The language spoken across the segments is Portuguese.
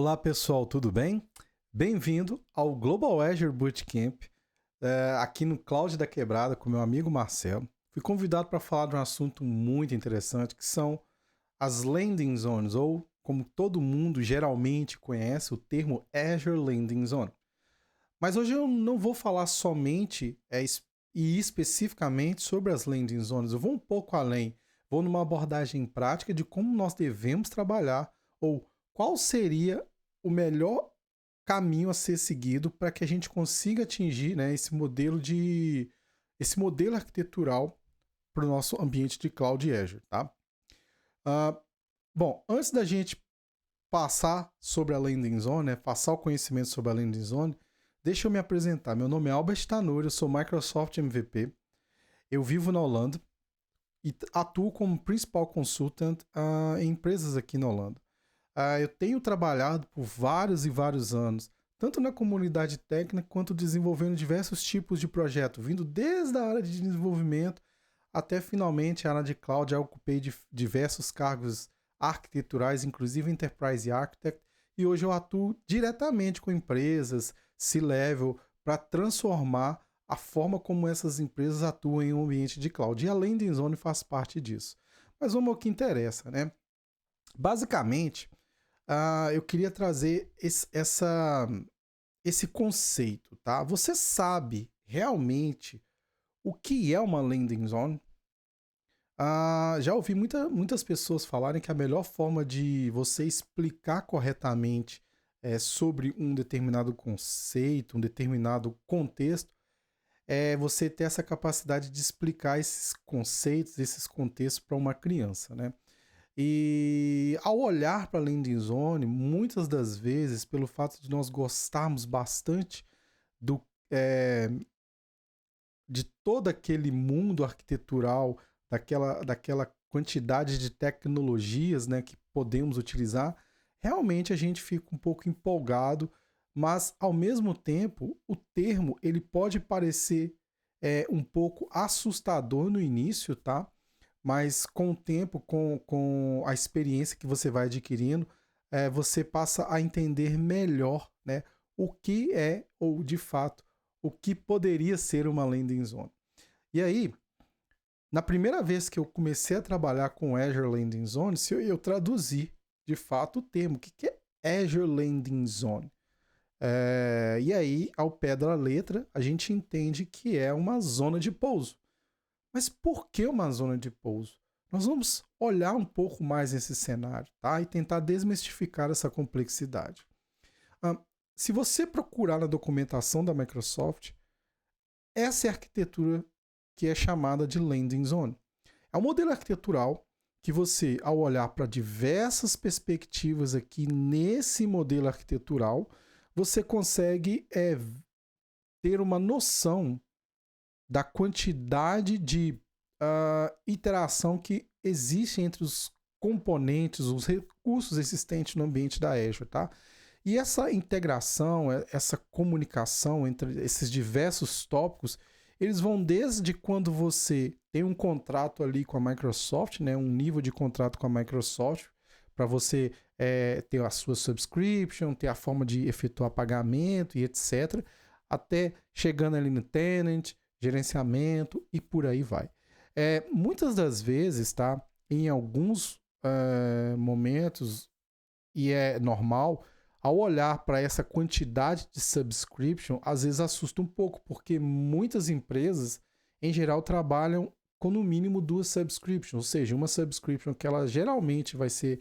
Olá pessoal, tudo bem? Bem-vindo ao Global Azure Bootcamp, aqui no Cloud da Quebrada com meu amigo Marcelo. Fui convidado para falar de um assunto muito interessante que são as Landing Zones, ou como todo mundo geralmente conhece, o termo Azure Landing Zone. Mas hoje eu não vou falar somente e especificamente sobre as Landing Zones, eu vou um pouco além, vou numa abordagem prática de como nós devemos trabalhar ou qual seria o melhor caminho a ser seguido para que a gente consiga atingir, né, esse modelo arquitetural para o nosso ambiente de cloud Azure, tá? Ah, bom, antes da gente passar sobre a Landing Zone, né, passar o conhecimento sobre a Landing Zone, deixa eu me apresentar. Meu nome é Albert Tanuri, eu sou Microsoft MVP, eu vivo na Holanda e atuo como principal consultant em empresas aqui na Holanda. Eu tenho trabalhado por vários e vários anos, tanto na comunidade técnica quanto desenvolvendo diversos tipos de projeto, vindo desde a área de desenvolvimento até finalmente a área de cloud. Já ocupei diversos cargos arquiteturais, inclusive Enterprise Architect, e hoje eu atuo diretamente com empresas, C-level, para transformar a forma como essas empresas atuam em um ambiente de cloud. E a Landing Zone faz parte disso. Mas vamos ao que interessa, né? Basicamente, eu queria trazer esse conceito, tá? Você sabe realmente o que é uma landing zone? Já ouvi muitas pessoas falarem que a melhor forma de você explicar corretamente sobre um determinado conceito, um determinado contexto, é você ter essa capacidade de explicar esses conceitos, esses contextos para uma criança, né? E ao olhar para a landing zone, muitas das vezes, pelo fato de nós gostarmos bastante do, eh, de todo aquele mundo arquitetural, daquela quantidade de tecnologias, né, que podemos utilizar, realmente a gente fica um pouco empolgado, mas ao mesmo tempo o termo ele pode parecer um pouco assustador no início, tá? Mas com o tempo, com a experiência que você vai adquirindo, você passa a entender melhor, né, o que é, ou de fato, o que poderia ser uma landing zone. E aí, na primeira vez que eu comecei a trabalhar com Azure Landing Zones, eu traduzi de fato o termo. O que é Azure Landing Zone? E aí, ao pé da letra, a gente entende que é uma zona de pouso. Mas por que uma zona de pouso? Nós vamos olhar um pouco mais nesse cenário, tá? E tentar desmistificar essa complexidade. Se você procurar na documentação da Microsoft, essa é a arquitetura que é chamada de Landing Zone. É um modelo arquitetural que você, ao olhar para diversas perspectivas aqui nesse modelo arquitetural, você consegue ter uma noção da quantidade de interação que existe entre os componentes, os recursos existentes no ambiente da Azure, tá? E essa integração, essa comunicação entre esses diversos tópicos, eles vão desde quando você tem um contrato ali com a Microsoft, né, um nível de contrato com a Microsoft, para você ter a sua subscription, ter a forma de efetuar pagamento e etc., até chegando ali no tenant, gerenciamento e por aí vai. Muitas das vezes, tá, em alguns momentos, e é normal, ao olhar para essa quantidade de subscription, às vezes assusta um pouco, porque muitas empresas, em geral, trabalham com no mínimo 2 subscriptions, ou seja, uma subscription que ela geralmente vai ser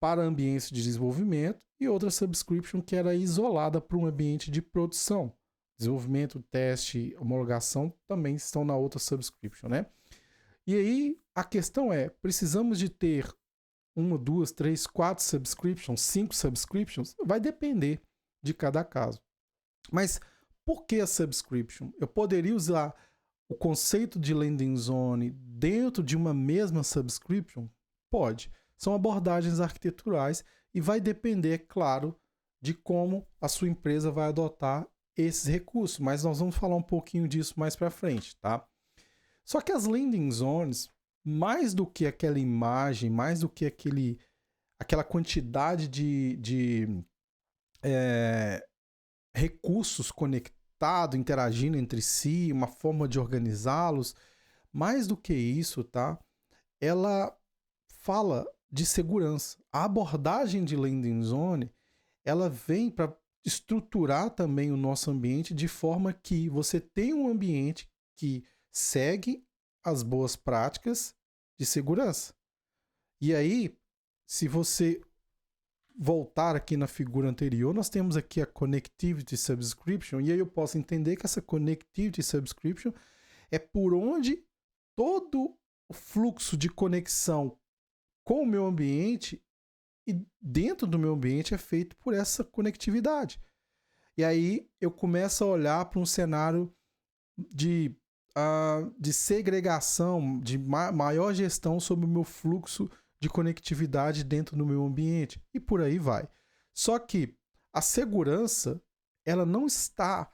para ambientes de desenvolvimento e outra subscription que era isolada para um ambiente de produção. Desenvolvimento, teste, homologação também estão na outra subscription, né? E aí a questão precisamos de ter 1, 2, 3, 4 subscriptions, 5 subscriptions? Vai depender de cada caso. Mas por que a subscription? Eu poderia usar o conceito de landing zone dentro de uma mesma subscription? Pode. São abordagens arquiteturais e vai depender, claro, de como a sua empresa vai adotar esses recursos, mas nós vamos falar um pouquinho disso mais para frente, tá? Só que as landing zones, mais do que aquela imagem, mais do que aquela quantidade de recursos conectados, interagindo entre si, uma forma de organizá-los. Mais do que isso, tá? Ela fala de segurança. A abordagem de landing zone, ela vem para estruturar também o nosso ambiente de forma que você tem um ambiente que segue as boas práticas de segurança. E aí, se você voltar aqui na figura anterior, nós temos aqui a Connectivity Subscription, e aí eu posso entender que essa Connectivity Subscription é por onde todo o fluxo de conexão com o meu ambiente e dentro do meu ambiente é feito por essa conectividade. E aí eu começo a olhar para um cenário de segregação, de maior gestão sobre o meu fluxo de conectividade dentro do meu ambiente. E por aí vai. Só que a segurança, ela não está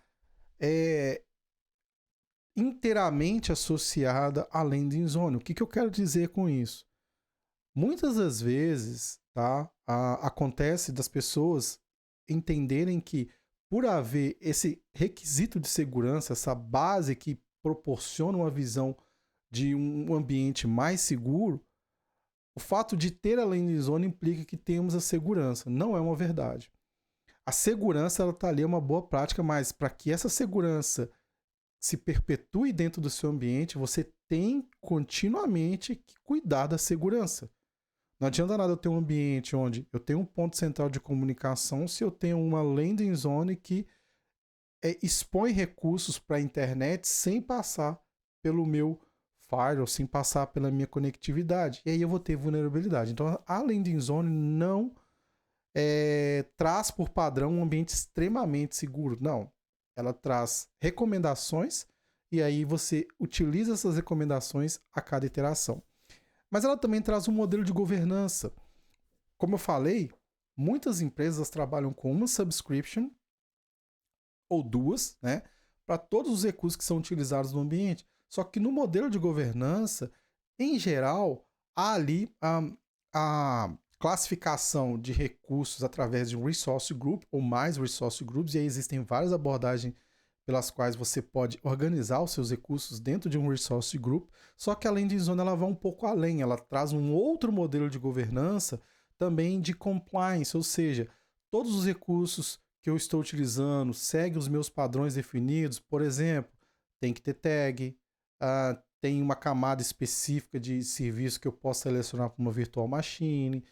inteiramente associada à landing zone. O que eu quero dizer com isso? Muitas das vezes, tá, acontece das pessoas entenderem que por haver esse requisito de segurança, essa base que proporciona uma visão de um ambiente mais seguro, o fato de ter a landing zone implica que temos a segurança. Não é uma verdade. A segurança, ela está ali, é uma boa prática, mas para que essa segurança se perpetue dentro do seu ambiente, você tem continuamente que cuidar da segurança. Não adianta nada eu ter um ambiente onde eu tenho um ponto central de comunicação se eu tenho uma landing zone que expõe recursos para a internet sem passar pelo meu firewall, sem passar pela minha conectividade. E aí eu vou ter vulnerabilidade. Então a landing zone não traz por padrão um ambiente extremamente seguro. Não. Ela traz recomendações e aí você utiliza essas recomendações a cada iteração. Mas ela também traz um modelo de governança. Como eu falei, muitas empresas trabalham com uma subscription ou duas, né, para todos os recursos que são utilizados no ambiente. Só que no modelo de governança, em geral, há ali a classificação de recursos através de um resource group ou mais resource groups, e aí existem várias abordagens pelas quais você pode organizar os seus recursos dentro de um resource group, só que a landing zone ela vai um pouco além, ela traz um outro modelo de governança também de compliance, ou seja, todos os recursos que eu estou utilizando seguem os meus padrões definidos, por exemplo, tem que ter tag, tem uma camada específica de serviço que eu posso selecionar para uma virtual machine,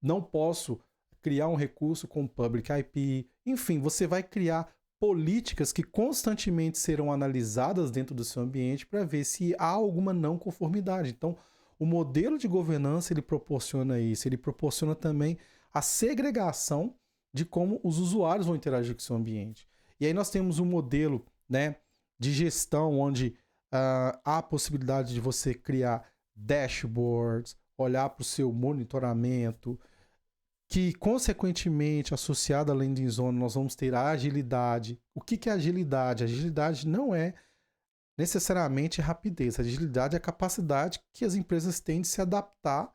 não posso criar um recurso com public IP, enfim, você vai criar políticas que constantemente serão analisadas dentro do seu ambiente para ver se há alguma não conformidade. Então, o modelo de governança ele proporciona isso, ele proporciona também a segregação de como os usuários vão interagir com o seu ambiente. E aí nós temos um modelo, né, de gestão onde há a possibilidade de você criar dashboards, olhar para o seu monitoramento, que, consequentemente, associado à landing zone, nós vamos ter a agilidade. O que é agilidade? Agilidade não é necessariamente rapidez. A agilidade é a capacidade que as empresas têm de se adaptar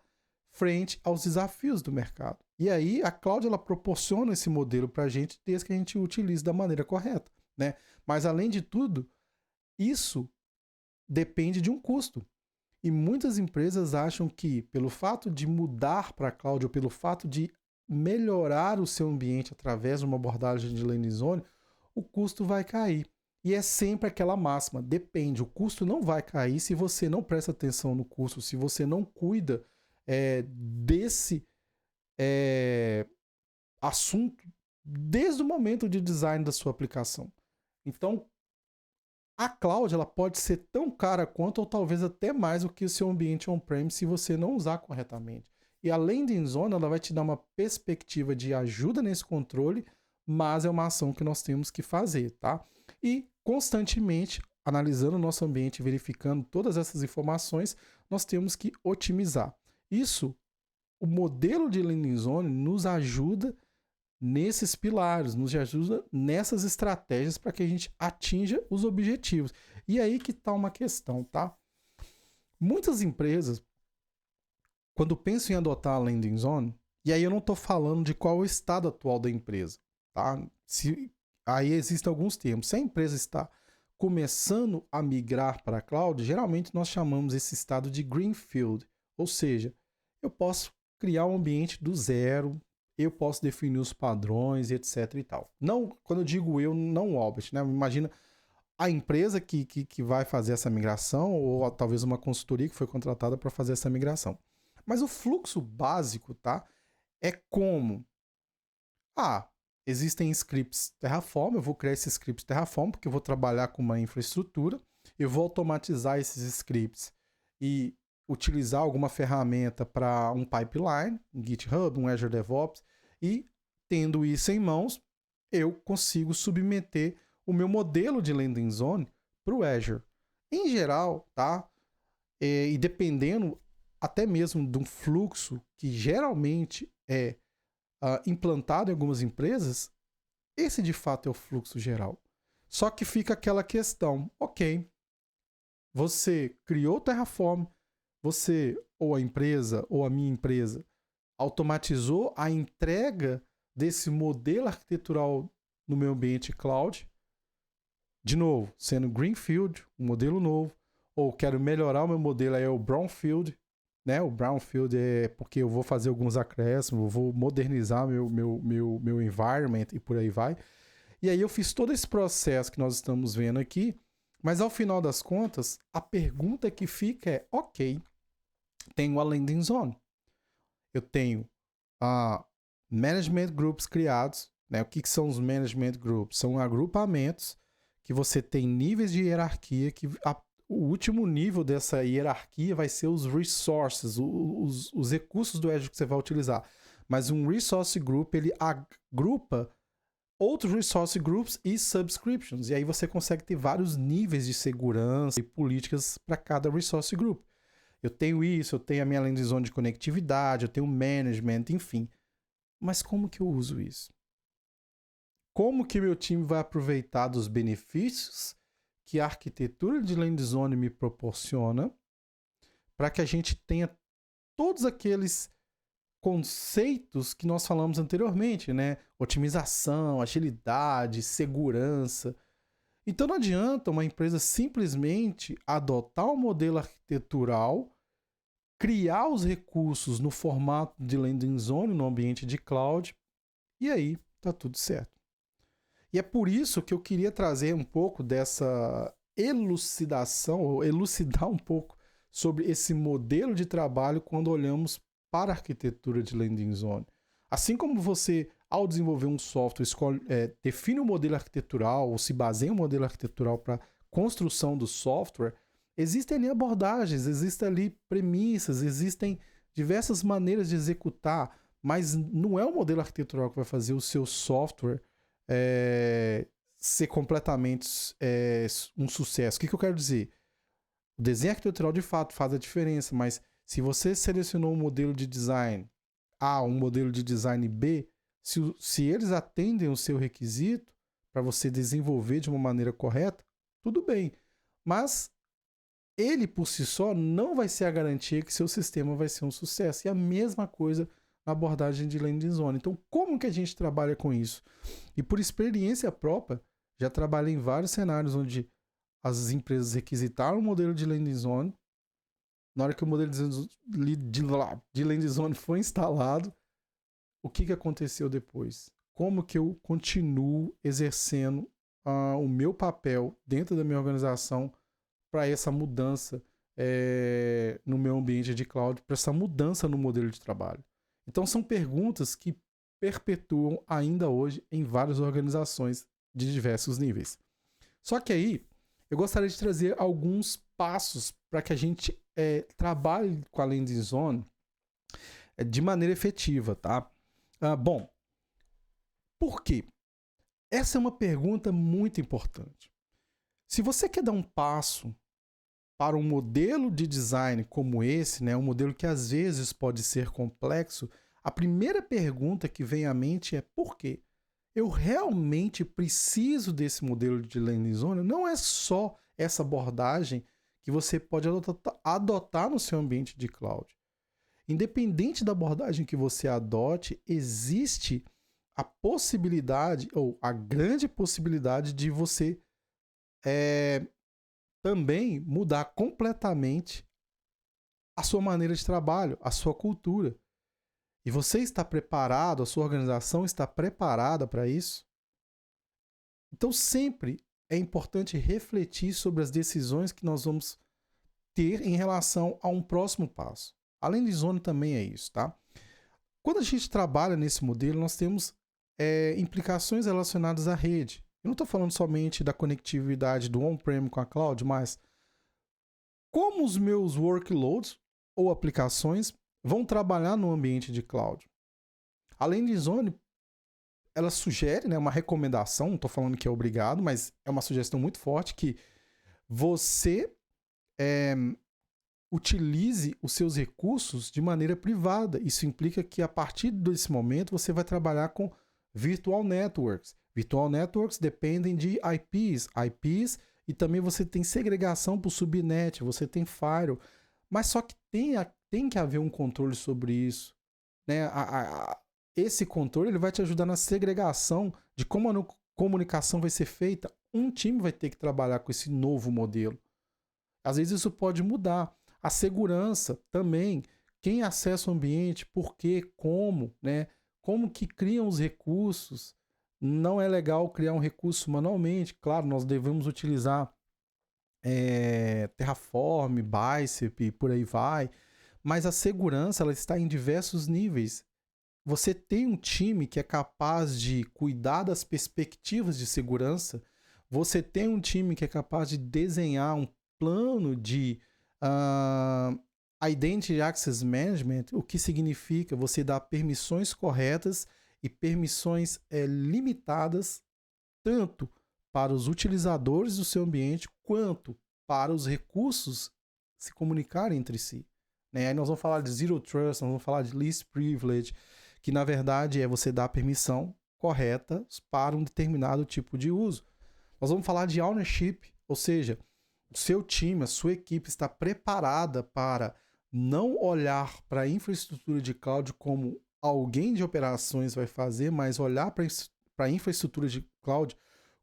frente aos desafios do mercado. E aí, a cloud ela proporciona esse modelo para a gente, desde que a gente o utilize da maneira correta, né? Mas, além de tudo, isso depende de um custo. E muitas empresas acham que, pelo fato de mudar para a cloud ou pelo fato de melhorar o seu ambiente através de uma abordagem de landing zone, o custo vai cair. E é sempre aquela máxima, depende, o custo não vai cair se você não presta atenção no custo, se você não cuida desse assunto desde o momento de design da sua aplicação. Então, a cloud ela pode ser tão cara quanto ou talvez até mais do que o seu ambiente on-premise se você não usar corretamente. E a landing zone ela vai te dar uma perspectiva de ajuda nesse controle, mas é uma ação que nós temos que fazer, tá? E constantemente, analisando o nosso ambiente, verificando todas essas informações, nós temos que otimizar. Isso, o modelo de landing zone nos ajuda nesses pilares, nos ajuda nessas estratégias para que a gente atinja os objetivos. E aí que está uma questão, tá? Muitas empresas, quando penso em adotar a landing zone, e aí eu não estou falando de qual é o estado atual da empresa, tá? Aí existem alguns termos. Se a empresa está começando a migrar para a cloud, geralmente nós chamamos esse estado de greenfield, ou seja, eu posso criar um ambiente do zero, eu posso definir os padrões, etc e tal. Não, quando eu digo eu, não o Albert, né? Imagina a empresa que vai fazer essa migração, ou talvez uma consultoria que foi contratada para fazer essa migração. Mas o fluxo básico, tá? É como... existem scripts Terraform, eu vou criar esses scripts Terraform, porque eu vou trabalhar com uma infraestrutura, eu vou automatizar esses scripts e utilizar alguma ferramenta para um pipeline, um GitHub, um Azure DevOps, e tendo isso em mãos, eu consigo submeter o meu modelo de landing zone para o Azure. Em geral, tá? E dependendo até mesmo de um fluxo que geralmente é implantado em algumas empresas, esse de fato é o fluxo geral. Só que fica aquela questão, ok, você criou o Terraform, você, ou a empresa, ou a minha empresa, automatizou a entrega desse modelo arquitetural no meu ambiente cloud, de novo, sendo Greenfield, um modelo novo, ou quero melhorar o meu modelo, aí é o Brownfield, né? O Brownfield é porque eu vou fazer alguns acréscimos, eu vou modernizar meu environment e por aí vai. E aí eu fiz todo esse processo que nós estamos vendo aqui, mas ao final das contas, a pergunta que fica é, ok, tenho a landing zone, eu tenho management groups criados, né? O que são os management groups? São agrupamentos que você tem níveis de hierarquia, que o último nível dessa hierarquia vai ser os resources, os recursos do Azure que você vai utilizar. Mas um resource group, ele agrupa outros resource groups e subscriptions. E aí você consegue ter vários níveis de segurança e políticas para cada resource group. Eu tenho isso, eu tenho a minha landing zone de conectividade, eu tenho management, enfim. Mas como que eu uso isso? Como que meu time vai aproveitar dos benefícios que a arquitetura de landing zone me proporciona para que a gente tenha todos aqueles conceitos que nós falamos anteriormente, né? Otimização, agilidade, segurança. Então não adianta uma empresa simplesmente adotar um modelo arquitetural, criar os recursos no formato de landing zone no ambiente de cloud e aí tá tudo certo. E é por isso que eu queria trazer um pouco dessa elucidação, ou elucidar um pouco sobre esse modelo de trabalho quando olhamos para a arquitetura de landing zone. Assim como você, ao desenvolver um software, define um modelo arquitetural ou se baseia em um modelo arquitetural para construção do software, existem ali abordagens, existem ali premissas, existem diversas maneiras de executar, mas não é o modelo arquitetural que vai fazer o seu software ser completamente um sucesso. O que eu quero dizer? O desenho arquitetural de fato faz a diferença, mas se você selecionou um modelo de design A, um modelo de design B, se eles atendem o seu requisito para você desenvolver de uma maneira correta, tudo bem. Mas ele por si só não vai ser a garantia que seu sistema vai ser um sucesso. E a mesma coisa na abordagem de landing zone. Então, como que a gente trabalha com isso? E por experiência própria, já trabalhei em vários cenários onde as empresas requisitaram o modelo de landing zone. Na hora que o modelo de landing zone foi instalado, o que aconteceu depois? Como que eu continuo exercendo o meu papel dentro da minha organização para essa mudança no meu ambiente de cloud, para essa mudança no modelo de trabalho? Então são perguntas que perpetuam ainda hoje em várias organizações de diversos níveis. Só que aí eu gostaria de trazer alguns passos para que a gente trabalhe com a landing zone de maneira efetiva, tá? Bom, por quê? Essa é uma pergunta muito importante. Se você quer dar um passo para um modelo de design como esse, né, um modelo que às vezes pode ser complexo, a primeira pergunta que vem à mente é por quê? Eu realmente preciso desse modelo de landing zone? Não é só essa abordagem que você pode adotar no seu ambiente de cloud. independente da abordagem que você adote, existe a possibilidade, ou a grande possibilidade de você também mudar completamente a sua maneira de trabalho, a sua cultura. E você está preparado, a sua organização está preparada para isso? Então sempre é importante refletir sobre as decisões que nós vamos ter em relação a um próximo passo. A landing zone também é isso, tá? Quando a gente trabalha nesse modelo, nós temos implicações relacionadas à rede. Eu não estou falando somente da conectividade do on-prem com a cloud, mas como os meus workloads ou aplicações vão trabalhar no ambiente de cloud. A landing zone, ela sugere, né, uma recomendação, não estou falando que é obrigado, mas é uma sugestão muito forte que você utilize os seus recursos de maneira privada. Isso implica que a partir desse momento você vai trabalhar com virtual networks. Virtual networks dependem de IPs e também você tem segregação por subnet, você tem firewall, mas só que tem que haver um controle sobre isso, né? Esse controle ele vai te ajudar na segregação de como a comunicação vai ser feita. Um time vai ter que trabalhar com esse novo modelo. Às vezes isso pode mudar. A segurança também, quem acessa o ambiente, por quê, como, né? Como que criam os recursos. Não é legal criar um recurso manualmente. Claro, nós devemos utilizar Terraform, Bicep e por aí vai. Mas a segurança ela está em diversos níveis. Você tem um time que é capaz de cuidar das perspectivas de segurança. Você tem um time que é capaz de desenhar um plano de Identity Access Management, o que significa você dar permissões corretas e permissões limitadas tanto para os utilizadores do seu ambiente quanto para os recursos se comunicarem entre si. Né? Aí nós vamos falar de Zero Trust, nós vamos falar de Least Privilege, que na verdade é você dar a permissão correta para um determinado tipo de uso. Nós vamos falar de ownership, ou seja, o seu time, a sua equipe está preparada para não olhar para a infraestrutura de cloud como alguém de operações vai fazer, mas olhar para a infraestrutura de cloud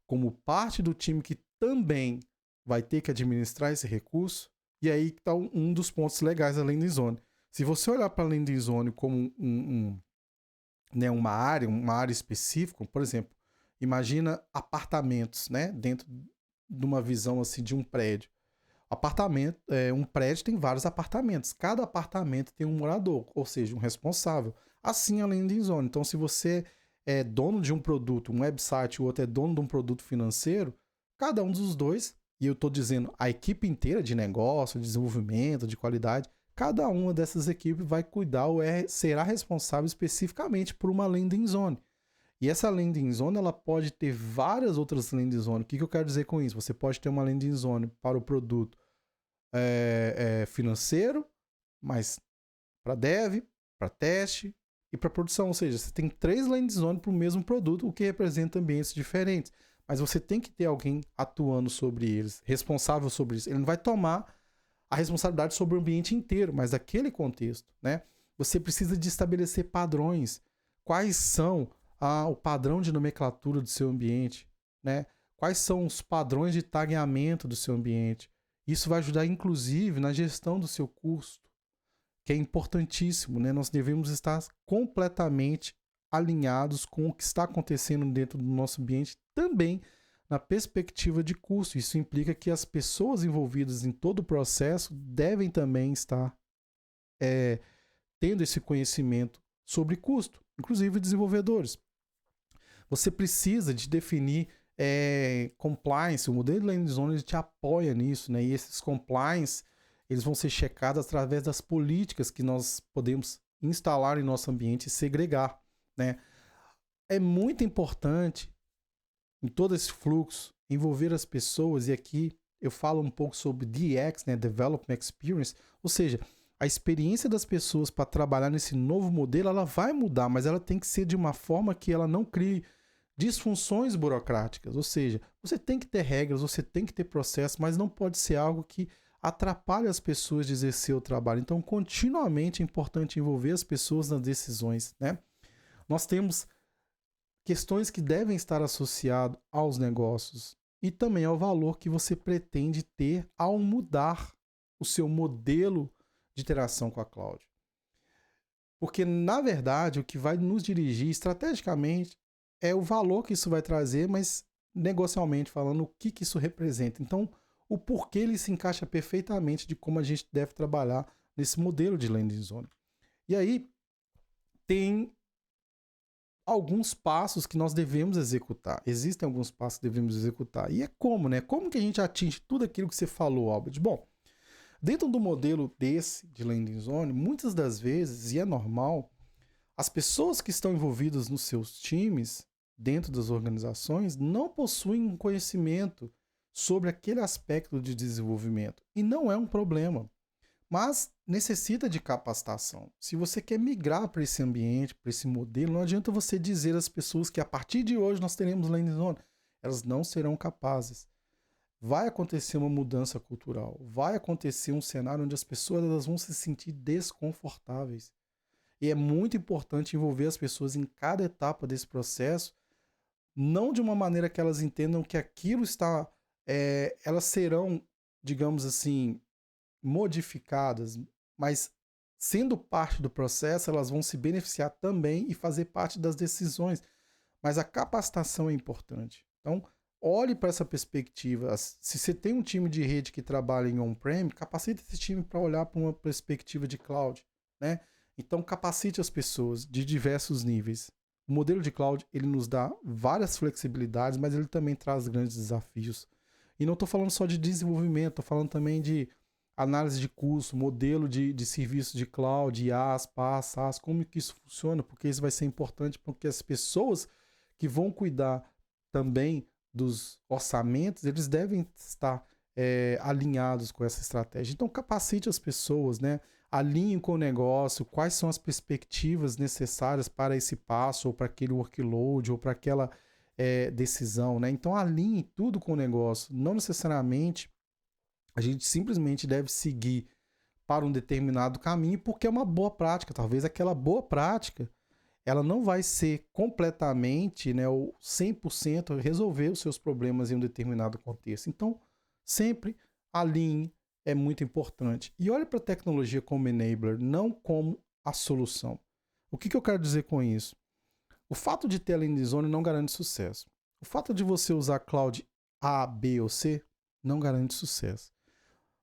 como parte do time que também vai ter que administrar esse recurso. E aí está um dos pontos legais da landing zone. Se você olhar para a landing zone como uma área específica, por exemplo, imagina apartamentos, né, dentro de uma visão assim de um prédio. Um prédio tem vários apartamentos. Cada apartamento tem um morador, ou seja, um responsável. Assim a landing zone. Então, se você é dono de um produto, um website, o outro é dono de um produto financeiro, cada um dos dois, e eu estou dizendo a equipe inteira de negócio, de desenvolvimento, de qualidade, cada uma dessas equipes vai cuidar ou será responsável especificamente por uma landing zone. E essa landing zone ela pode ter várias outras landing zones. O que eu quero dizer com isso? Você pode ter uma landing zone para o produto financeiro, mas para dev, para teste e para produção. Ou seja, você tem 3 landing zones para o mesmo produto, o que representa ambientes diferentes. Mas você tem que ter alguém atuando sobre eles, responsável sobre isso. Ele não vai tomar a responsabilidade sobre o ambiente inteiro, mas daquele contexto, né? Você precisa de estabelecer padrões. Quais são o padrão de nomenclatura do seu ambiente, né? Quais são os padrões de tagueamento do seu ambiente? Isso vai ajudar, inclusive, na gestão do seu custo, que é importantíssimo, né? Nós devemos estar completamente alinhados com o que está acontecendo dentro do nosso ambiente, também na perspectiva de custo. Isso implica que as pessoas envolvidas em todo o processo devem também estar tendo esse conhecimento sobre custo, inclusive desenvolvedores. Você precisa de definir compliance. O modelo de landing zone te apoia nisso, né? E esses compliance eles vão ser checados através das políticas que nós podemos instalar em nosso ambiente e segregar, né? É muito importante em todo esse fluxo envolver as pessoas, e aqui eu falo um pouco sobre DX, né? Development Experience, ou seja, a experiência das pessoas para trabalhar nesse novo modelo, ela vai mudar, mas ela tem que ser de uma forma que ela não crie disfunções burocráticas, ou seja, você tem que ter regras, você tem que ter processos, mas não pode ser algo que atrapalha as pessoas de exercer o trabalho. Então, continuamente é importante envolver as pessoas nas decisões, né? Nós temos questões que devem estar associadas aos negócios e também ao valor que você pretende ter ao mudar o seu modelo de interação com a cloud. Porque, na verdade, o que vai nos dirigir estrategicamente é o valor que isso vai trazer, mas negocialmente falando, o que isso representa. Então, o porquê ele se encaixa perfeitamente de como a gente deve trabalhar nesse modelo de landing zone. E aí, tem alguns passos que nós devemos executar. Existem alguns passos que devemos executar. E é como, né? Como que a gente atinge tudo aquilo que você falou, Albert? Bom, dentro do modelo desse de landing zone, muitas das vezes, e é normal, as pessoas que estão envolvidas nos seus times, dentro das organizações, não possuem um conhecimento sobre aquele aspecto de desenvolvimento. E não é um problema, mas necessita de capacitação. Se você quer migrar para esse ambiente, para esse modelo, não adianta você dizer às pessoas que a partir de hoje nós teremos landing zone. Elas não serão capazes. Vai acontecer uma mudança cultural, vai acontecer um cenário onde as pessoas elas vão se sentir desconfortáveis. E é muito importante envolver as pessoas em cada etapa desse processo, não de uma maneira que elas entendam que aquilo está... elas serão, digamos assim, modificadas, mas sendo parte do processo, elas vão se beneficiar também e fazer parte das decisões. Mas a capacitação é importante. Então, olhe para essa perspectiva. Se você tem um time de rede que trabalha em on-prem, capacite esse time para olhar para uma perspectiva de cloud, né? Então, capacite as pessoas de diversos níveis. O modelo de cloud, ele nos dá várias flexibilidades, mas ele também traz grandes desafios. E não estou falando só de desenvolvimento, estou falando também de análise de custo, modelo de serviço de cloud, IaaS, PaaS, SaaS, como que isso funciona, porque isso vai ser importante, porque as pessoas que vão cuidar também dos orçamentos, eles devem estar alinhados com essa estratégia. Então, capacite as pessoas, né? Alinhe com o negócio, quais são as perspectivas necessárias para esse passo, ou para aquele workload, ou para aquela decisão, né? Então, alinhe tudo com o negócio. Não necessariamente a gente simplesmente deve seguir para um determinado caminho porque é uma boa prática. Talvez aquela boa prática ela não vai ser completamente, né, ou 100% resolver os seus problemas em um determinado contexto. Então, sempre alinhe, é muito importante. E olhe para a tecnologia como enabler, não como a solução. O que eu quero dizer com isso? O fato de ter a landing zone não garante sucesso. O fato de você usar cloud A, B ou C não garante sucesso.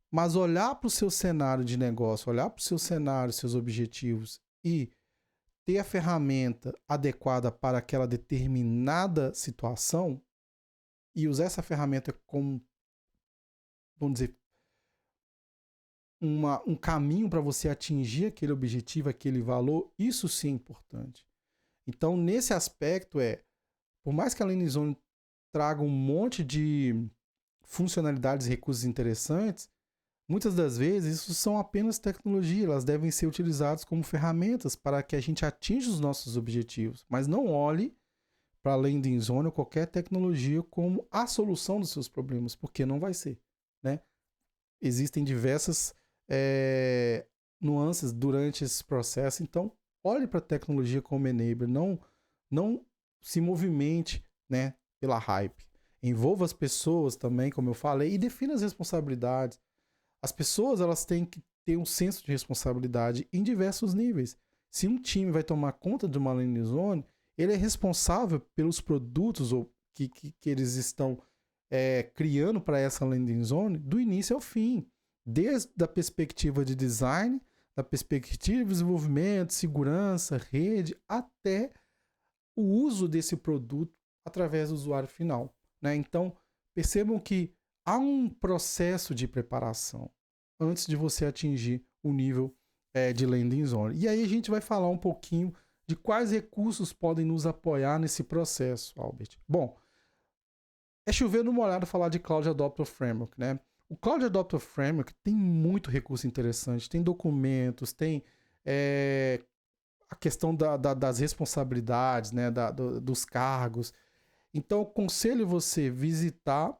Mas olhar para o seu cenário de negócio, olhar para o seu cenário, seus objetivos e ter a ferramenta adequada para aquela determinada situação e usar essa ferramenta como, vamos dizer, um caminho para você atingir aquele objetivo, aquele valor, isso sim é importante. Então, nesse aspecto, por mais que a landing zone traga um monte de funcionalidades e recursos interessantes, muitas das vezes isso são apenas tecnologia, elas devem ser utilizadas como ferramentas para que a gente atinja os nossos objetivos, mas não olhe para a landing zone ou qualquer tecnologia como a solução dos seus problemas, porque não vai ser, né? Existem diversas nuances durante esse processo, então olhe para a tecnologia como enabler, não se movimente, né, pela hype. Envolva as pessoas também, como eu falei, e defina as responsabilidades. As pessoas elas têm que ter um senso de responsabilidade em diversos níveis. Se um time vai tomar conta de uma landing zone, ele é responsável pelos produtos ou que eles estão criando para essa landing zone do início ao fim. Desde a perspectiva de design, da perspectiva de desenvolvimento, segurança, rede, até o uso desse produto através do usuário final, né? Então, percebam que há um processo de preparação antes de você atingir o nível de landing zone. E aí a gente vai falar um pouquinho de quais recursos podem nos apoiar nesse processo, Albert. Bom, é chover no molhado falar de Cloud Adopter Framework, né? O Cloud Adopter Framework tem muito recurso interessante, tem documentos, tem a questão das responsabilidades, né? Dos cargos. Então, eu aconselho você visitar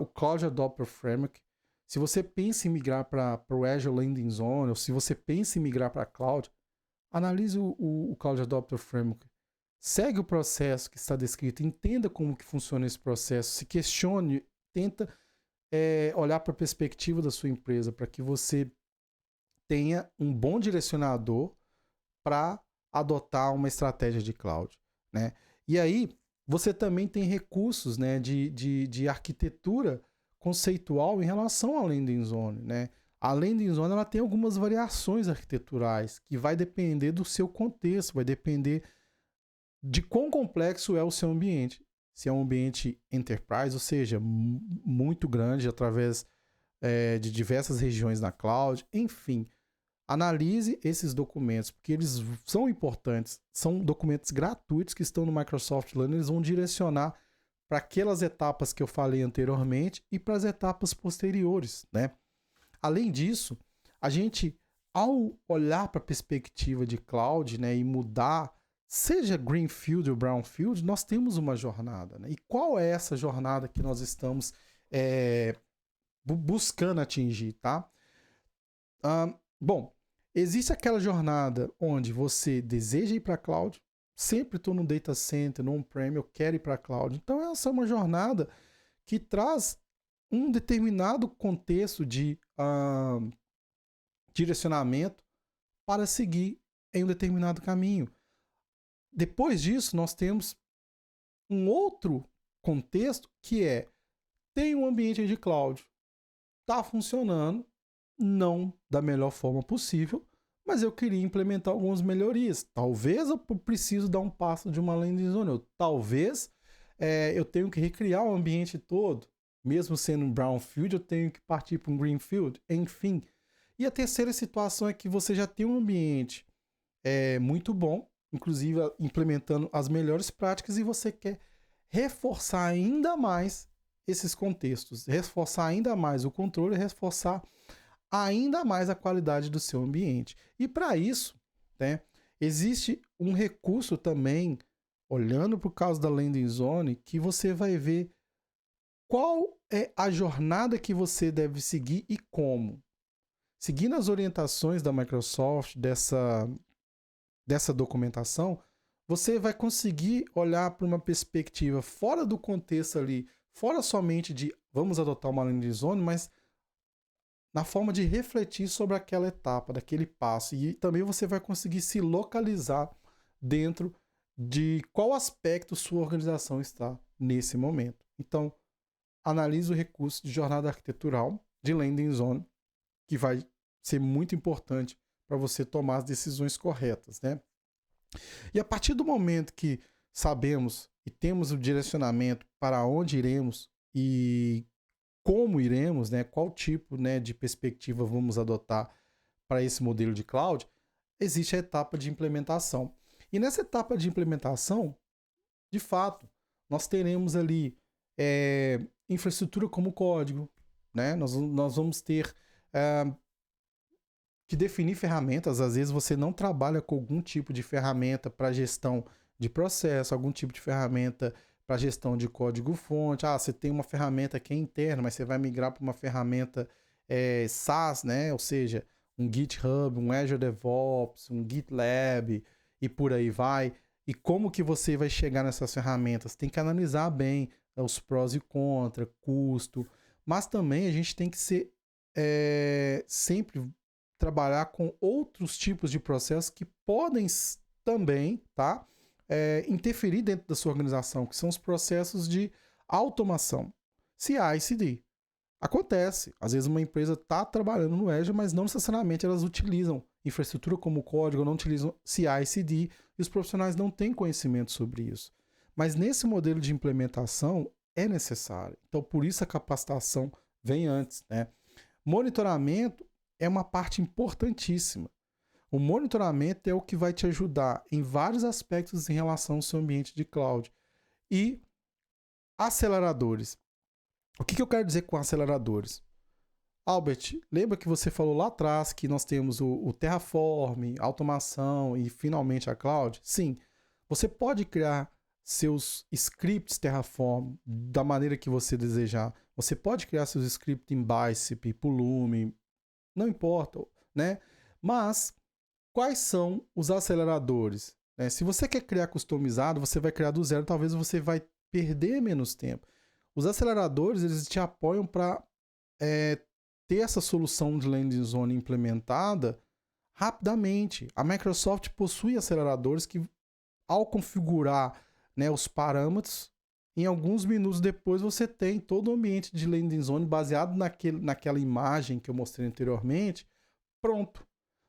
o Cloud Adopter Framework. se você pensa em migrar para o Azure Landing Zone, ou se você pensa em migrar para a Cloud, analise o Cloud Adopter Framework. Segue o processo que está descrito, entenda como que funciona esse processo, se questione, tenta olhar para a perspectiva da sua empresa, para que você tenha um bom direcionador para adotar uma estratégia de cloud, né? E aí, você também tem recursos, né, de arquitetura conceitual em relação à landing zone, né? A landing zone ela tem algumas variações arquiteturais que vai depender do seu contexto, vai depender de quão complexo é o seu ambiente. Se é um ambiente enterprise, ou seja, muito grande, através de diversas regiões na cloud, enfim. Analise esses documentos, porque eles são importantes. São documentos gratuitos que estão no Microsoft Learn, eles vão direcionar para aquelas etapas que eu falei anteriormente e para as etapas posteriores, né? Além disso, a gente, ao olhar para a perspectiva de cloud, né, e mudar, seja Greenfield ou Brownfield, nós temos uma jornada, né? E qual é essa jornada que nós estamos buscando atingir, tá? Bom, existe aquela jornada onde você deseja ir para a cloud, sempre estou no data center, no on-prem, eu quero ir para a cloud. Então essa é uma jornada que traz um determinado contexto de direcionamento para seguir em um determinado caminho. Depois disso, nós temos um outro contexto que tem um ambiente de cloud, está funcionando, não da melhor forma possível, mas eu queria implementar algumas melhorias. Talvez eu preciso dar um passo de uma landing zone, talvez eu tenho que recriar o ambiente todo, mesmo sendo um brownfield, eu tenho que partir para um greenfield, enfim. E a terceira situação é que você já tem um ambiente muito bom, inclusive implementando as melhores práticas, e você quer reforçar ainda mais esses contextos, reforçar ainda mais o controle, reforçar ainda mais a qualidade do seu ambiente. E para isso, né, existe um recurso também, olhando para o caso da landing zone, que você vai ver qual é a jornada que você deve seguir e como. Seguindo as orientações da Microsoft, dessa documentação, você vai conseguir olhar para uma perspectiva fora do contexto ali, fora somente de vamos adotar uma landing zone, mas na forma de refletir sobre aquela etapa, daquele passo. E também você vai conseguir se localizar dentro de qual aspecto sua organização está nesse momento. Então, analise o recurso de jornada arquitetural de landing zone, que vai ser muito importante para você tomar as decisões corretas, né? E a partir do momento que sabemos e temos o direcionamento para onde iremos e como iremos, né, qual tipo, né, de perspectiva vamos adotar para esse modelo de cloud, existe a etapa de implementação. E nessa etapa de implementação, de fato, nós teremos ali infraestrutura como código, né? Nós vamos ter que definir ferramentas. Às vezes você não trabalha com algum tipo de ferramenta para gestão de processo, algum tipo de ferramenta para gestão de código-fonte. Você tem uma ferramenta que é interna, mas você vai migrar para uma ferramenta SaaS, né? Ou seja, um GitHub, um Azure DevOps, um GitLab e por aí vai. E como que você vai chegar nessas ferramentas? Tem que analisar bem os prós e contras, custo, mas também a gente tem que ser sempre trabalhar com outros tipos de processos que podem também, tá? Interferir dentro da sua organização, que são os processos de automação. CI/CD. Acontece. Às vezes uma empresa está trabalhando no Azure, mas não necessariamente elas utilizam infraestrutura como código, não utilizam CI/CD, e os profissionais não têm conhecimento sobre isso. Mas nesse modelo de implementação é necessário. Então, por isso a capacitação vem antes, né? Monitoramento é uma parte importantíssima. O monitoramento é o que vai te ajudar em vários aspectos em relação ao seu ambiente de cloud. E aceleradores. O que eu quero dizer com aceleradores? Albert, lembra que você falou lá atrás que nós temos o Terraform, automação e finalmente a cloud? Sim, você pode criar seus scripts Terraform da maneira que você desejar. Você pode criar seus scripts em Bicep, Pulumi, não importa, né? Mas quais são os aceleradores? Né? Se você quer criar customizado, você vai criar do zero, talvez você vai perder menos tempo. Os aceleradores, eles te apoiam para ter essa solução de landing zone implementada rapidamente. A Microsoft possui aceleradores que, ao configurar, né, os parâmetros, em alguns minutos depois você tem todo o ambiente de landing zone baseado naquela imagem que eu mostrei anteriormente, pronto.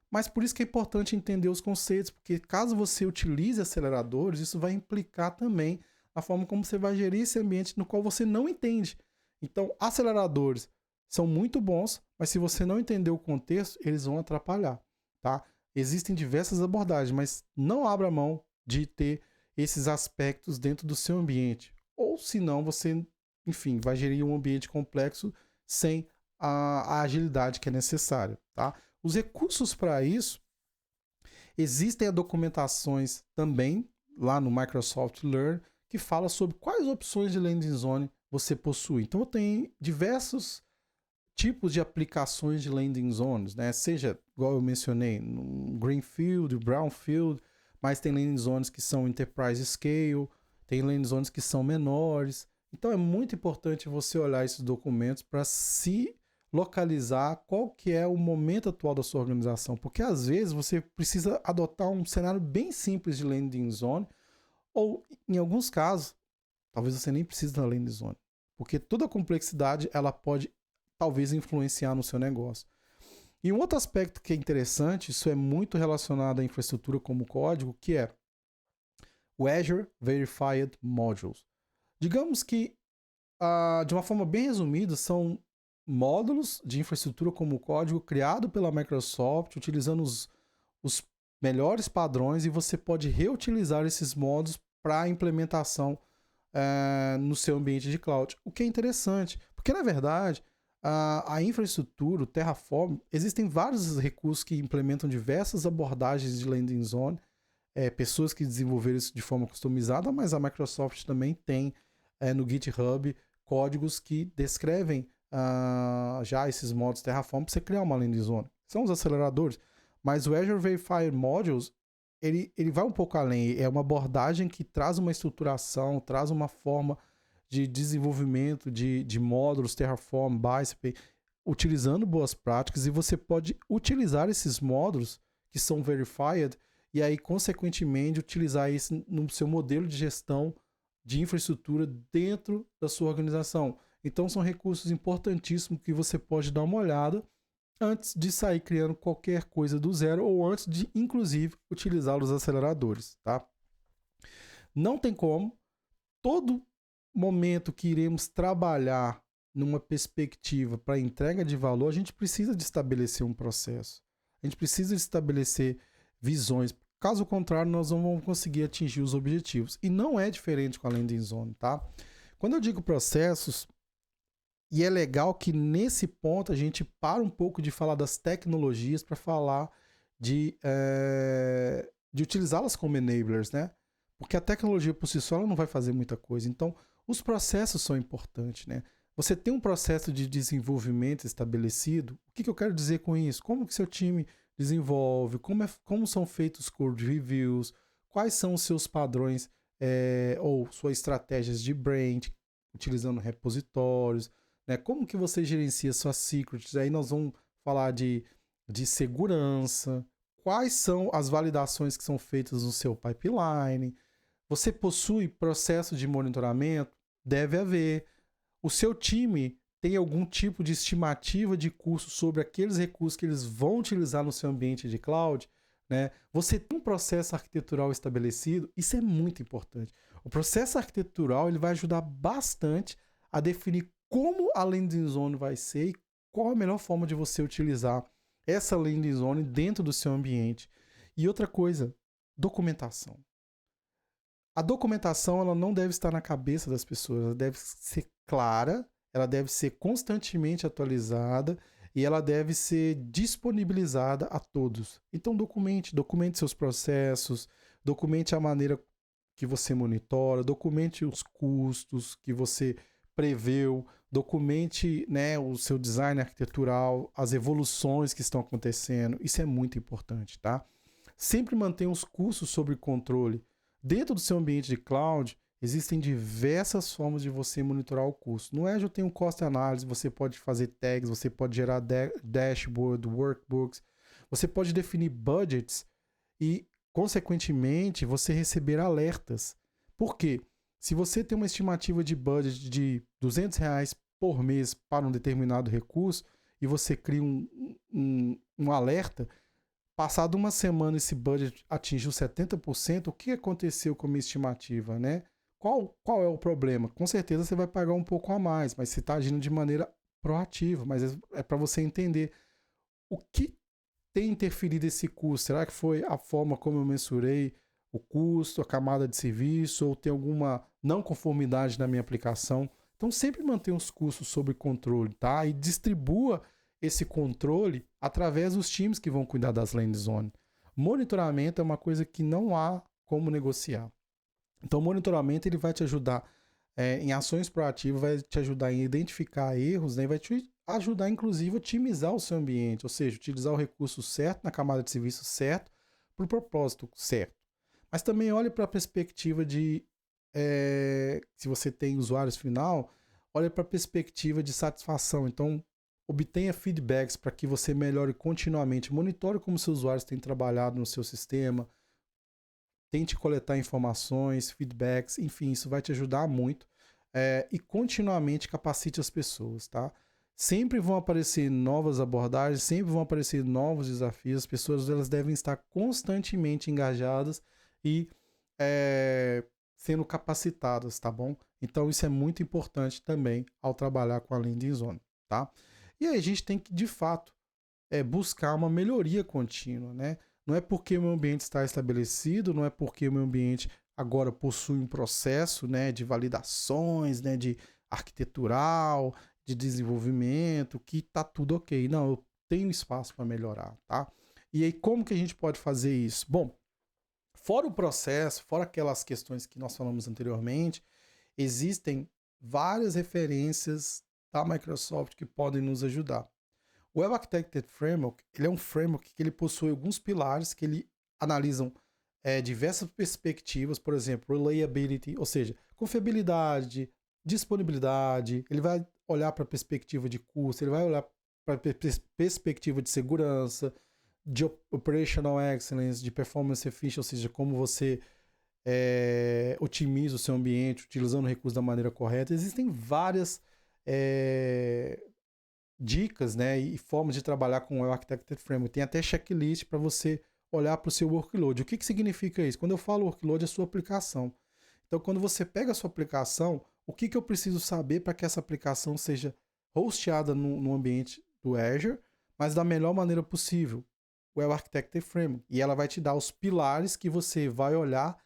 Mas por isso que é importante entender os conceitos, porque caso você utilize aceleradores, isso vai implicar também na forma como você vai gerir esse ambiente no qual você não entende. Então, aceleradores são muito bons, mas se você não entender o contexto, eles vão atrapalhar, tá? Existem diversas abordagens, mas não abra mão de ter esses aspectos dentro do seu ambiente. Ou senão você, enfim, vai gerir um ambiente complexo sem a agilidade que é necessária, tá? Os recursos para isso, existem documentações também lá no Microsoft Learn que fala sobre quais opções de landing zone você possui. Então eu tenho diversos tipos de aplicações de landing zones, né? Seja, igual eu mencionei, no Greenfield, Brownfield, mas tem landing zones que são Enterprise Scale, tem landing zones que são menores. Então é muito importante você olhar esses documentos para se localizar qual que é o momento atual da sua organização, porque às vezes você precisa adotar um cenário bem simples de landing zone, ou em alguns casos, talvez você nem precise da landing zone, porque toda a complexidade ela pode talvez influenciar no seu negócio. E um outro aspecto que é interessante, isso é muito relacionado à infraestrutura como código, que é o Azure Verified Modules. Digamos que, de uma forma bem resumida, são módulos de infraestrutura como código criado pela Microsoft, utilizando os melhores padrões, e você pode reutilizar esses módulos para implementação no seu ambiente de cloud. O que é interessante, porque na verdade a infraestrutura, o Terraform, existem vários recursos que implementam diversas abordagens de landing zone, pessoas que desenvolveram isso de forma customizada, mas a Microsoft também tem no GitHub códigos que descrevem já esses modos Terraform para você criar uma landing zone. São os aceleradores, mas o Azure Verified Modules ele vai um pouco além, é uma abordagem que traz uma estruturação, traz uma forma de desenvolvimento de módulos Terraform, Bicep, utilizando boas práticas, e você pode utilizar esses módulos que são verified e aí, consequentemente, utilizar isso no seu modelo de gestão de infraestrutura dentro da sua organização. Então, são recursos importantíssimos que você pode dar uma olhada antes de sair criando qualquer coisa do zero ou antes de, inclusive, utilizar os aceleradores, tá? Não tem como, todo momento que iremos trabalhar numa perspectiva para entrega de valor, a gente precisa de estabelecer um processo. A gente precisa de estabelecer visões. Caso contrário, nós não vamos conseguir atingir os objetivos. E não é diferente com a landing zone, tá? Quando eu digo processos, e é legal que nesse ponto a gente para um pouco de falar das tecnologias para falar de utilizá-las como enablers, né? Porque a tecnologia por si só ela não vai fazer muita coisa. Então, os processos são importantes, né? Você tem um processo de desenvolvimento estabelecido. O que eu quero dizer com isso? Como que seu time desenvolve? Como são feitos os code reviews? Quais são os seus padrões ou suas estratégias de brand, utilizando repositórios? Né? Como que você gerencia suas secrets? Aí nós vamos falar de segurança. Quais são as validações que são feitas no seu pipeline? Você possui processo de monitoramento? Deve haver. O seu time tem algum tipo de estimativa de custo sobre aqueles recursos que eles vão utilizar no seu ambiente de cloud? Né? Você tem um processo arquitetural estabelecido? Isso é muito importante. O processo arquitetural ele vai ajudar bastante a definir como a landing zone vai ser e qual a melhor forma de você utilizar essa landing zone dentro do seu ambiente. E outra coisa, documentação. A documentação ela não deve estar na cabeça das pessoas, ela deve ser clara, ela deve ser constantemente atualizada e ela deve ser disponibilizada a todos. Então documente seus processos, documente a maneira que você monitora, documente os custos que você preveu, documente, né, o seu design arquitetural, as evoluções que estão acontecendo. Isso é muito importante, tá? Sempre mantenha os custos sob controle. Dentro do seu ambiente de cloud, existem diversas formas de você monitorar o custo. No Azure tem um cost analysis, você pode fazer tags, você pode gerar dashboard, workbooks, você pode definir budgets e, consequentemente, você receber alertas. Por quê? Se você tem uma estimativa de budget de R$ 200 por mês para um determinado recurso e você cria um alerta, passado uma semana esse budget atingiu 70%, o que aconteceu com a minha estimativa, né? Qual é o problema? Com certeza você vai pagar um pouco a mais, mas você está agindo de maneira proativa, mas é para você entender o que tem interferido esse custo. Será que foi a forma como eu mensurei o custo, a camada de serviço, ou tem alguma não conformidade na minha aplicação? Então sempre mantenha os custos sob controle, tá? E distribua esse controle através dos times que vão cuidar das landing zones. Monitoramento é uma coisa que não há como negociar. Então, o monitoramento ele vai te ajudar em ações proativas, vai te ajudar em identificar erros, né? E vai te ajudar, inclusive, a otimizar o seu ambiente, ou seja, utilizar o recurso certo na camada de serviço certo para o propósito certo. Mas também olhe para a perspectiva de, se você tem usuários final, olhe para a perspectiva de satisfação. Então, obtenha feedbacks para que você melhore continuamente. Monitore como seus usuários têm trabalhado no seu sistema. Tente coletar informações, feedbacks, enfim, isso vai te ajudar muito. E continuamente capacite as pessoas, tá? Sempre vão aparecer novas abordagens, sempre vão aparecer novos desafios. As pessoas elas devem estar constantemente engajadas e sendo capacitadas, tá bom? Então isso é muito importante também ao trabalhar com a landing zone, tá? E aí a gente tem que, de fato, buscar uma melhoria contínua, né? Não é porque o meu ambiente está estabelecido, não é porque o meu ambiente agora possui um processo, né, de validações, né, de arquitetural, de desenvolvimento, que está tudo ok. Não, eu tenho espaço para melhorar, tá? E aí como que a gente pode fazer isso? Bom, fora o processo, fora aquelas questões que nós falamos anteriormente, existem várias referências da Microsoft que podem nos ajudar. O Web Architected Framework, ele é um framework que ele possui alguns pilares que ele analisam diversas perspectivas, por exemplo, reliability, ou seja, confiabilidade, disponibilidade, ele vai olhar para a perspectiva de custo, ele vai olhar para a perspectiva de segurança, de operational excellence, de performance efficiency, ou seja, como você otimiza o seu ambiente utilizando o recurso da maneira correta. Existem várias dicas, né, e formas de trabalhar com o Architected Framework. Tem até checklist para você olhar para o seu workload. O que significa isso? Quando eu falo workload, é a sua aplicação. Então, quando você pega a sua aplicação, o que eu preciso saber para que essa aplicação seja hosteada no ambiente do Azure, mas da melhor maneira possível? O Web Architected Framework. E ela vai te dar os pilares que você vai olhar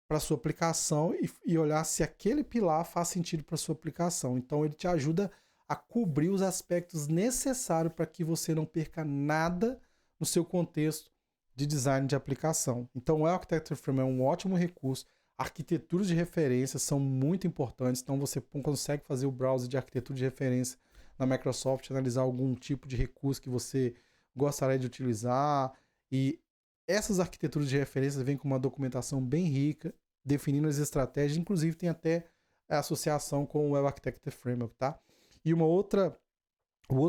para a sua aplicação e olhar se aquele pilar faz sentido para a sua aplicação. Então, ele te ajuda a cobrir os aspectos necessários para que você não perca nada no seu contexto de design de aplicação. Então, o Architecture Framework é um ótimo recurso. Arquiteturas de referência são muito importantes. Então, você consegue fazer o browser de arquitetura de referência na Microsoft, analisar algum tipo de recurso que você gostaria de utilizar. E essas arquiteturas de referência vêm com uma documentação bem rica, definindo as estratégias. Inclusive, tem até a associação com o Web Architecture Framework, tá? E o outro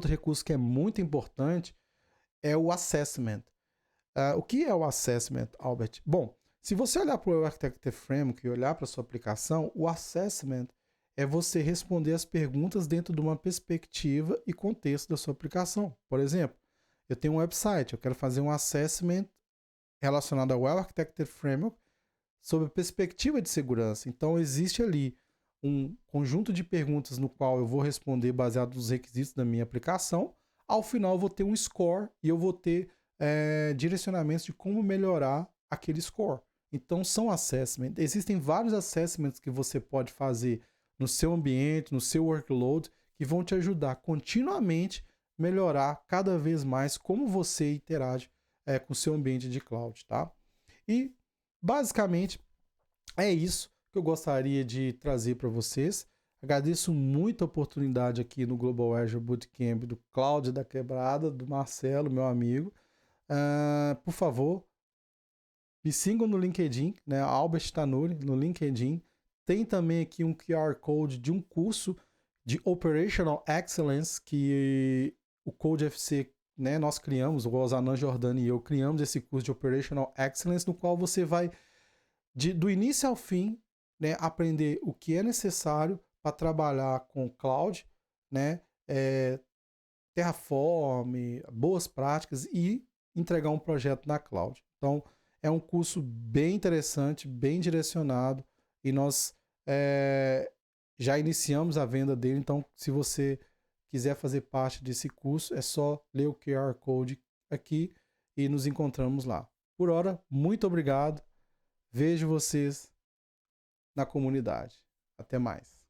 recurso que é muito importante é o assessment. O que é o assessment, Albert? Bom, se você olhar para o Architecture Framework e olhar para a sua aplicação, o assessment é você responder as perguntas dentro de uma perspectiva e contexto da sua aplicação. Por exemplo, eu tenho um website, eu quero fazer um assessment relacionado ao Architecture Framework sob a perspectiva de segurança. Então, existe ali um conjunto de perguntas no qual eu vou responder baseado nos requisitos da minha aplicação. Ao final, eu vou ter um score e eu vou ter direcionamentos de como melhorar aquele score. Então, são assessments. Existem vários assessments que você pode fazer no seu ambiente, no seu workload, que vão te ajudar continuamente a melhorar cada vez mais como você interage com o seu ambiente de cloud, tá? E, basicamente, É isso que eu gostaria de trazer para vocês. Agradeço muito a oportunidade aqui no Global Azure Bootcamp do Cláudio da Quebrada, do Marcelo, meu amigo. Por favor, me sigam no LinkedIn, né? Albert Tanuri, no LinkedIn. Tem também aqui um QR Code de um curso de Operational Excellence que o Code FC, né, nós criamos, o Osanan Jordani e eu criamos esse curso de Operational Excellence, no qual você vai, do início ao fim, né, aprender o que é necessário para trabalhar com cloud, né, Terraform, boas práticas e entregar um projeto na cloud. Então, é um curso bem interessante, bem direcionado e nós já iniciamos a venda dele. Então, se você quiser fazer parte desse curso, é só ler o QR Code aqui e nos encontramos lá. Por hora, muito obrigado. Vejo vocês na comunidade. Até mais.